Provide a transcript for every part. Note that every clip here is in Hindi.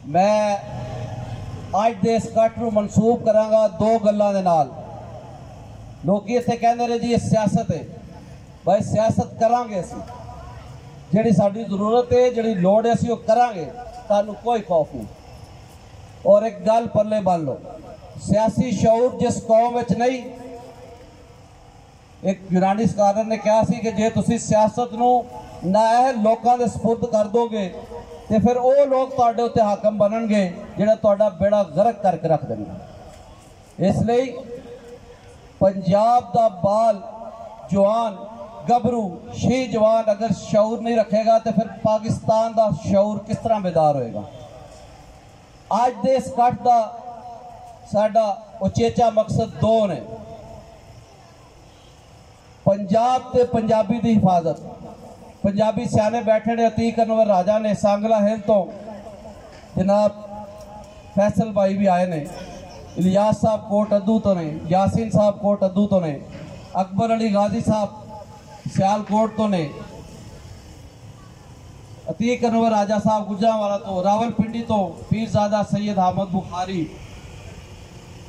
मैं अज दे इस इकट्ठ नूं मनसूब करांगा दो गल्लां दे नाल। लोग इत्थे कहंदे ने जी ये सियासत है, भाई सियासत करांगे असीं, जिहड़ी साडी जरूरत है, जिहड़ी लोड़ है असीं वो करांगे, सानूं कोई खौफ नहीं। और एक गल पल्ले बन लो, सियासी शऊर जिस कौम विच नहीं, एक यूनानी स्कॉलर ने कहा सी कि जे तुसीं सियासत नूं नाअहल लोकां दे सपुर्द कर दोगे तो फिर वो लोग तुहाडे उत्ते हाकम बनणगे जिहड़ा तुहाडा बेड़ा गर्क करके रख देणगे। इसलिए पंजाब दा बाल जवान गबरू शी जवान अगर शऊर नहीं रखेगा तो फिर पाकिस्तान दा शऊर किस तरह बेदार होएगा। अज दे इस इकट्ठ दा साडा उचेचा मकसद दो ने, पंजाब ते पंजाबी दी हिफाजत। पंजाबी सियाने बैठे ने, अतीक अनवर राजा ने, सांगला हिल तो जनाब फैसल भाई भी आए ने, इलियास साहब कोट अद्दू तो ने, यासीन साहब कोट अद्दू तो ने, अकबर अली गाजी साहब सियालकोट तो ने, अतीक अनवर राजा साहब गुजरांवाला तो, रावलपिंडी तो पीरजादा सैयद अहमद बुखारी,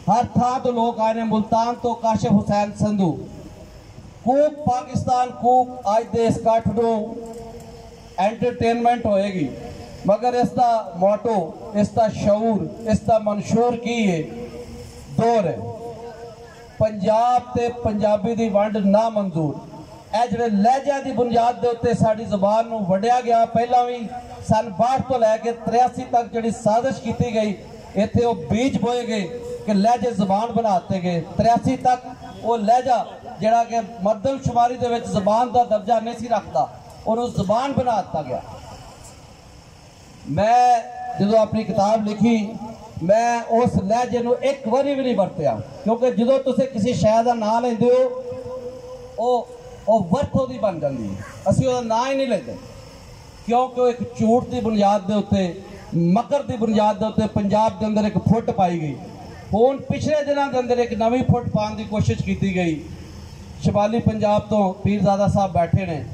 हर थां तो लोग आए ने, मुल्तान तो काशिफ हुसैन संधू। कूक पाकिस्तान कूक अज दे इस इकट्ठ नूं एंटरटेनमेंट होएगी, मगर इसका मोटो, इसका शऊर, इसका मंशूर की है, दो है। पंजाब ते पंजाबी दी वंड ना मंजूर। ए जिहड़े लहजे की बुनियाद के उत्ते साडी ज़बान नूं वंडिया गया, पहला भी सन 62 तो लैके 83 तक जिहड़ी साजिश की गई, इत्थे वो बीज बोए गए कि लहजे ज़बान बनाते गए। 83 तक वो लहजा जिहड़ा कि मरदमशुमारी दे विच ज़बान का दर्जा नहीं सी रखता, उन्होंने ज़बान बना दिता गया। मैं जो अपनी किताब लिखी, मैं उस लहजे नूं एक बारी भी नहीं वरतिया, क्योंकि जो तुसीं किसी शय दा नाम लैंदे हो वो वरतो दी बन जाती है। असीं उहदा नाम ही नहीं लैंदे, क्योंकि वो एक झूठ की बुनियाद के उत्ते, मकर की बुनियाद के उत्ते पंजाब के अंदर एक फुट पाई गई। हुण पिछले दिनों के अंदर एक नवी फुट पाने की कोशिश की गई। शिमाली पंजाब तो पीरजादा साहब बैठे ने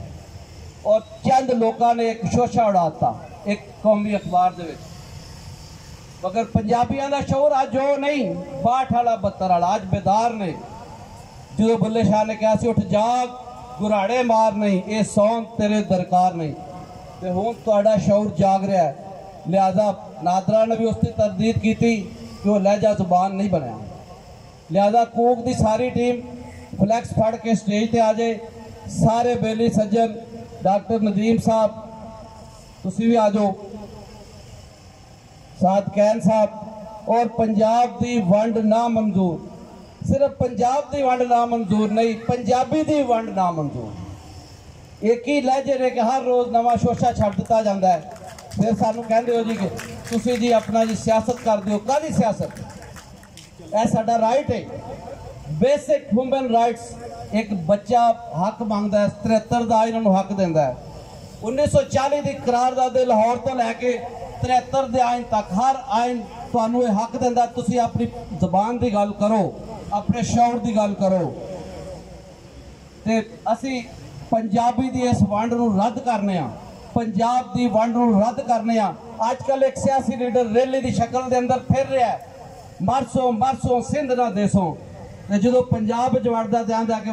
और चंद लोगों ने एक शोशा उड़ाता एक कौमी अखबार दे विच, मगर पंजाबियों का शोर अज वो नहीं, 62 वाला 72 वाला अज बेदार ने। जो बुल्ले शाह ने कहा उठ जाग गुराड़े मार नहीं, ये सौंग तेरे दरकार नहीं, तो हुण तुहाडा शौर जाग रहा है। लिहाजा नादरा ने भी उसकी तरदीद की कि वो लहजा जुबान नहीं बनया। लिहाजा कूक की सारी टीम फ्लैक्स फड़ के स्टेज पर आ जाए, सारे बेली सज्जन, डॉक्टर नदीम साहब तुसी भी आ जाओ, साद कैन साहब। और पंजाब की वंड ना मंजूर, सिर्फ पंजाब की वंड ना मंजूर नहीं, पंजाबी की वंड ना मंजूर। एक ही लहजे ने कि हर रोज़ नवा शोशा छड़ दिता जाता है, फिर सानू कहते हो जी कि तुसी जी अपना जी सियासत कर दो। काहदी सियासत? यह साडा राइट है, बेसिक ह्यूमन राइट्स। एक बच्चा हक मंगता है, 73 का इन्होंने हक देता है। 1940 की करारदाद लाहौर तो लैके 73 के आइन तक हर आइन तुहानू ये हक देता, तुसी अपनी जबान की गल करो, अपने शौर की गल करो। ते असी पंजाबी की इस वंड नूं रद्द करने, पंजाब की वंड नूं रद्द करने। अजकल एक सियासी लीडर रैली की शक्ल के अंदर फिर रहा है, मरसों मरसों सिंध ना देसों, जो पंजाब वड़दा तो आंदा कि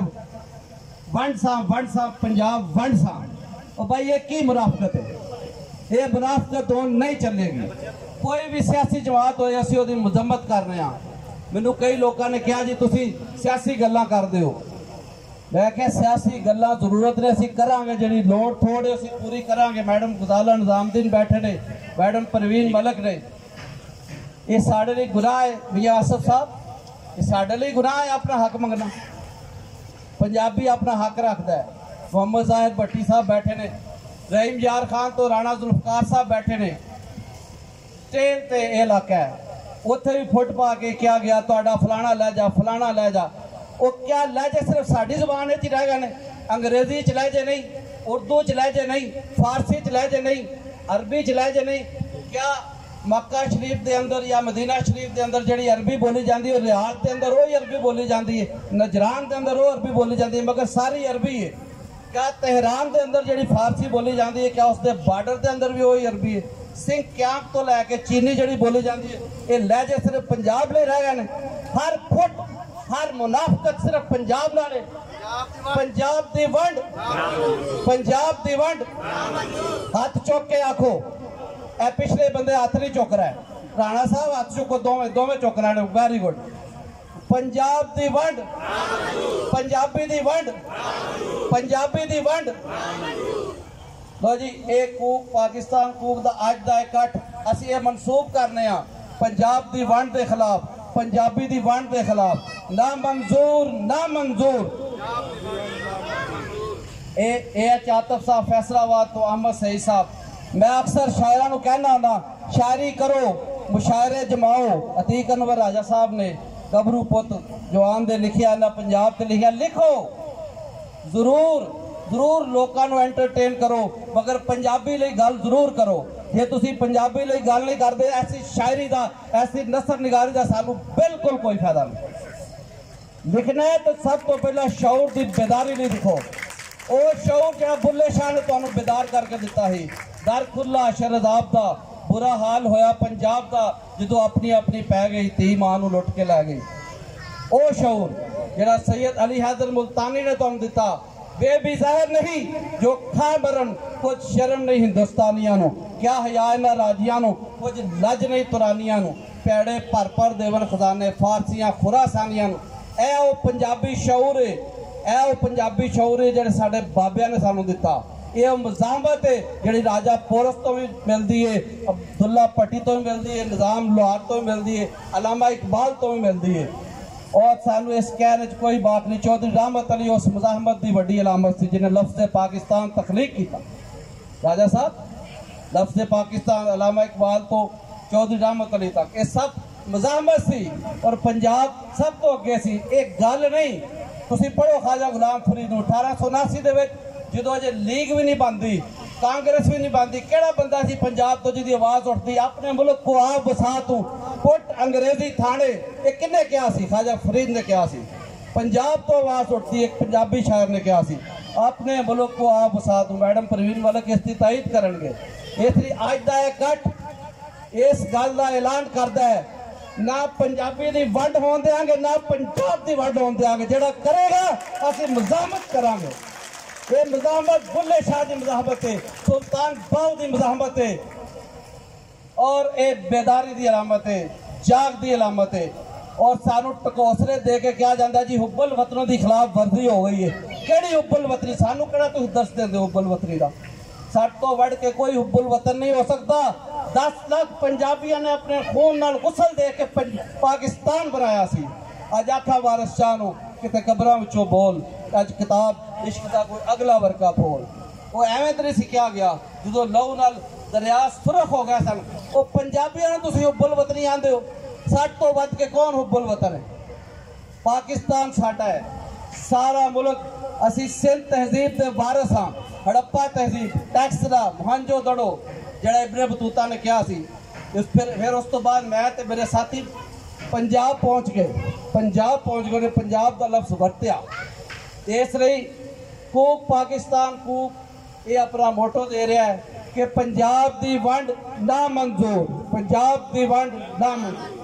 वंड सा पंजाब वंड सा। और भाई ये की मुनाफकत है? ये मुनाफकत होन नहीं चलेगी। कोई भी सियासी जमात हो, असीं उहदी मजम्मत करने। मैनू कई लोगों ने कहा जी तुसीं सियासी गल्लां करदे हो, मैं क्या सियासी गल्लां जरूरत ने, असीं करांगे, जिहड़ी लोड़ थोड़ है असीं पूरी करांगे। मैडम गुजाला निजामुद्दीन बैठे ने, मैडम परवीन मलक ने, ये साढ़े लिए गुनाह है। मियां आसफ साहब, ये साढ़े लिए गुनाह है अपना हक मंगना। पंजाबी अपना हक रखता है। मोहम्मद जाहिद भट्टी साहब बैठे ने, रहीम यार खान तो राणा जुल्फकार साहब बैठे ने। स्टेल ते इलाका है, उत्थे भी फुट पा के क्या गया तुहाडा फलाना लहजा फलाना लहजा। वो क्या लहजे सिर्फ साड़ी जुबान ही रह गए, अंग्रेजी च लहजे नहीं, उर्दू च लहजे नहीं, फारसी च लहजे नहीं, अरबी च लहजे नहीं। क्या मक्का शरीफ के अंदर या मदीना शरीफ के अंदर जी अरबी बोली जाती है, रियाद के अंदर वही अरबी बोली जाती है, नजरान के अंदर वो अरबी बोली जाती है, मगर सारी अरबी है। क्या तेहरान के अंदर जी फारसी बोली जाती है, क्या उसके बार्डर के अंदर भी वही अरबी है? सिंह क्यांक तो लैके चीनी जी बोली जाती है, ये लहजे सिर्फ पंजाब ले रह गए। हर फुट हर मुनाफकत सिर्फ पंजाब नाल है। पंजाब दी वंड, पंजाब दी वंड हाथ चुक के आखो। ए पिछले बंदे हाथ नहीं चुक रहा है, राणा साहब हाथ चुको, दोवें चुक रहे हैं, वेरी गुड। पंजाब दी वंड, पंजाबी दी वंड, पंजाबी दी वंड। लो जी, एक कूक पाकिस्तान कूक दा अज दा इकट्ठ असीं ये मनसूब करने पंजाब दी वंड के खिलाफ, पंजाबी दी वंड के खिलाफ। ना मंजूर, ना मंजूर। चातफ साहब फैसलाबाद तो अहमद सईद साहब, मैं अक्सर शायरां नूं कहना होंदा, शायरी करो, मुशायरे जमाओ। अतीक अनवर राजा साहब ने गबरू पुत जवान दे लिखिया ना पंजाब ते लिखिया, लिखो जरूर जरूर लोगों को एंटरटेन करो, मगर पंजाबी लिए गल जरूर करो। जे तुसी पंजाबी लिए गल नहीं करते, ऐसी शायरी का ऐसी नसर निगारी का सानू बिल्कुल कोई फायदा नहीं। लिखना है तो सब तो पहला शऊर की बेदारी नहीं लिखो। वो शऊर जो बुल्ले शाह ने तुहानू बेदार करके दिता ही। दर खुला शरदाब का बुरा हाल होया पंजाब का जो अपनी अपनी पै गई धी मां नू लुट के लै गई। वो शऊर जरा सैयद अली हैदर मुल्तानी ने तुहानू दिता, वे भी जाहिर नहीं जो खा बरन, कुछ शर्म नहीं हिंदुस्तानिया नो, क्या हया इन्हां राजियां नो, कुछ लज नहीं तुरानिया नो, पैड़े भर भर देवन खजाने फारसियां खुरासानिया नो। ए वो पंजाबी शऊर है, ए वो पंजाबी शऊर है जिहड़े साडे बाबियां ने सानू दिता। ये मज़ाहमत है जिहड़ी राजा पोरस तो भी मिलती है, अब्दुल्ला भट्टी तो भी मिलती है, निज़ाम लोहार तो भी मिलती है, अलामा इकबाल तो भी मिलती है। और सानू इस कहने कोई बात नहीं। चौधरी रहमत अली उस मज़ाहमत की वड्डी अलामत थी जिन्हें लफ्ज़ पाकिस्तान तख्लीक किया। राजा साहब लफ्ज़ पाकिस्तान, अलामा इकबाल तो चौधरी रहमत अली तक, ये सब मज़ाहमत सी और पंजाब सब तो अगे सी। एक गल नहीं, तुसीं पढ़ो ख्वाजा गुलाम फरीद 1879 जो अजे लीग भी नहीं बनती, कांग्रेस भी नहीं बनती, केड़ा बंदा सी पंजाब तो जिहदी आवाज़ उठती अपने मुल्क को आप बसा तू पुट अंग्रेजी थाने, ये किन्ने कहा सी? ख्वाजा फरीद ने कहा सी। पंजाब तो आवाज़ उठती एक पंजाबी शायर ने कहा सी, अपने मुल्क को आप बसा तू। मैडम परवीन वालक इसकी तायद करेंगे। इसलिए अज का इकट्ठ इस गल का ऐलान करता है, ना पंजाबी की वंड होने देंगे, ना पंजाब की वंड होने देंगे। जिहड़ा करेगा असीं मज़ाहमत करांगे। ये मज़ाहमत बुल्ले शाह की मज़ाहमत है, सुल्तान बाहू की मज़ाहमत है और ये बेदारी की अलामत है, जाग की अलामत है। और सानू टकोसरे दे के कहा जाता जी हुब्बल वतनों की खिलाफ वर्जी हो गई है। केड़ी हुब्बल वतनी? सानू केड़ा तुसीं दस देंदे हुब्बल वतनी का? सट तो वड़ के कोई हुब्बल वतन नहीं हो सकता। 10 लाख पंजाबियों ने अपने खून नाल गुसल दे के पाकिस्तान बनाया सी। अज आखा वारिस शाह नू किते कबरां विचों बोल, अज किताब इश्क का कोई अगला वर्का फोल। वो एवं तो नहीं सीखा गया जो लहू नाल दरिया सुरख हो गया सन। वो पंजाबियों ने तुसीं हुब्बल वतनी आंदे हो। 60 तो वध के कौन हुब्बल वतन है? पाकिस्तान साडा है, सारा मुल्क। असी सिंध तहजीब के वारिस हाँ, हड़प्पा तहजीब, टैक्सरा, मोहनजो दड़ो जिहड़ा इब्ने बतूता ने कहा सी। फिर उस तो बाद मैं ते मेरे साथी पंजाब पहुँच गए, पंजाब पहुँच गए, पंजाब का लफ्ज़ वरत्या। इसलिए कूक पाकिस्तान कूक ये अपना मोटो दे रहा है कि पंजाब की वंड ना मंजूर, पंजाब की वंड ना मंजूर।